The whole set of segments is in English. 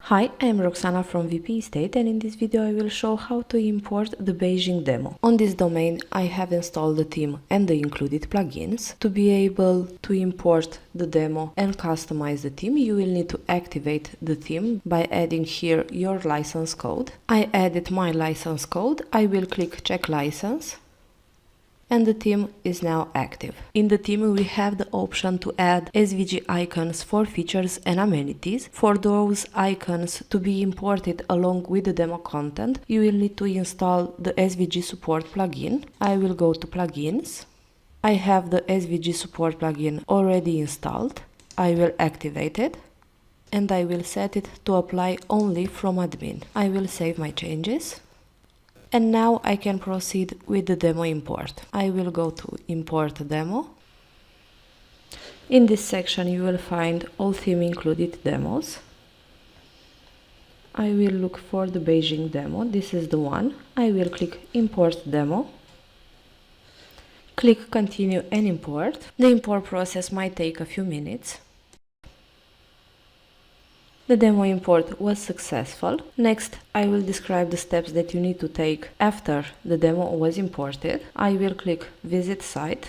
Hi, I am Roxana from VP State, and in this video I will show how to import the Beijing demo. On this domain I have installed the theme and the included plugins. To be able to import the demo and customize the theme, you will need to activate the theme by adding here your license code. I added my license code. I will click check license. And the theme is now active. In the theme we have the option to add SVG icons for features and amenities. For those icons to be imported along with the demo content, you will need to install the SVG support plugin. I will go to plugins. I have the SVG support plugin already installed. I will activate it and I will set it to apply only from admin. I will save my changes. And now I can proceed with the demo import. I will go to import demo. In this section you will find all theme included demos. I will look for the Beijing demo. This is the one. I will click import demo. Click continue and import. The import process might take a few minutes. The demo import was successful. Next, I will describe the steps that you need to take after the demo was imported. I will click Visit Site.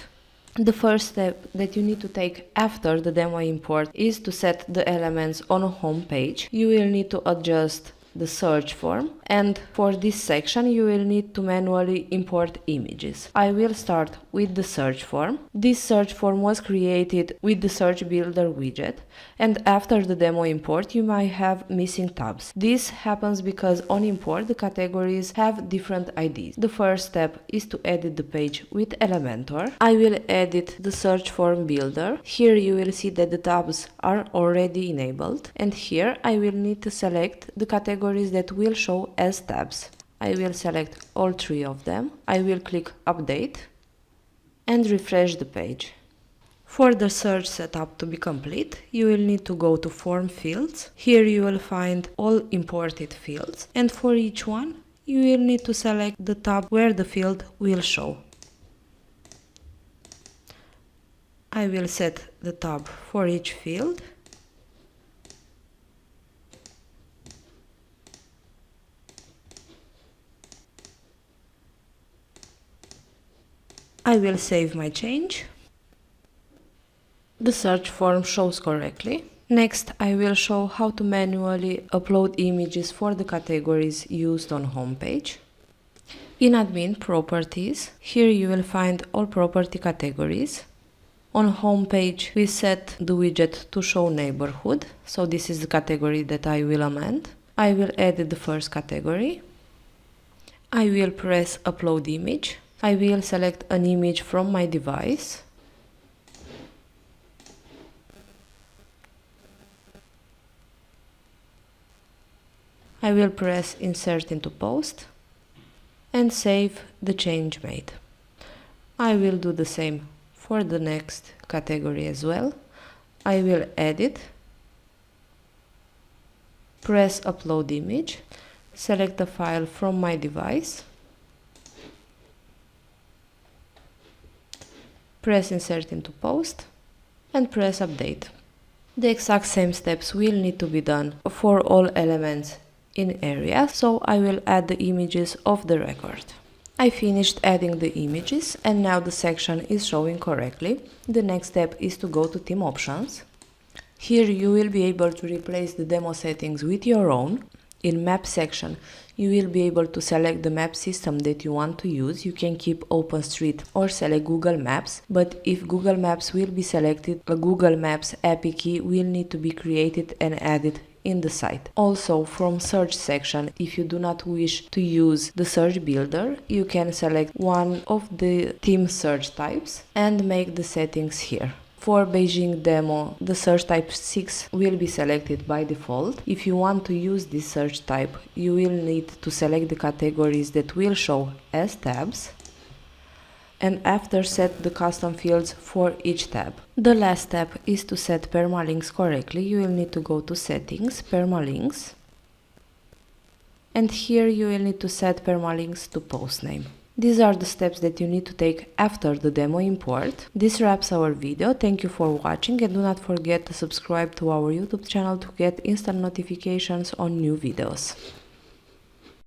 The first step that you need to take after the demo import is to set the elements on a home page. You will need to adjust the search form, and for this section you will need to manually import images. I will start with the search form. This search form was created with the search builder widget, and after the demo import you might have missing tabs. This happens because on import the categories have different IDs. The first step is to edit the page with Elementor. I will edit the search form builder. Here you will see that the tabs are already enabled, and here I will need to select the categories that will show as tabs. I will select all three of them. I will click Update and refresh the page. For the search setup to be complete, you will need to go to Form Fields. Here you will find all imported fields, and for each one you will need to select the tab where the field will show. I will set the tab for each field. I will save my change. The search form shows correctly. Next, I will show how to manually upload images for the categories used on homepage. In Admin Properties, here you will find all property categories. On homepage, we set the widget to show neighborhood, so this is the category that I will amend. I will edit the first category. I will press Upload Image. I will select an image from my device. I will press Insert into Post and save the change made. I will do the same for the next category as well. I will edit, press Upload Image, select a file from my device, press Insert into Post and press Update. The exact same steps will need to be done for all elements in area, so I will add the images of the record. I finished adding the images and now the section is showing correctly. The next step is to go to Theme Options. Here you will be able to replace the demo settings with your own. In Map section, you will be able to select the map system that you want to use. You can keep OpenStreet or select Google Maps, but if Google Maps will be selected, a Google Maps API key will need to be created and added in the site. Also, from search section, if you do not wish to use the search builder, you can select one of the theme search types and make the settings here. For Beijing demo, the search type 6 will be selected by default. If you want to use this search type, you will need to select the categories that will show as tabs, and after set the custom fields for each tab. The last step is to set permalinks correctly. You will need to go to Settings, Permalinks, and here you will need to set permalinks to post name. These are the steps that you need to take after the demo import. This wraps our video. Thank you for watching and do not forget to subscribe to our YouTube channel to get instant notifications on new videos.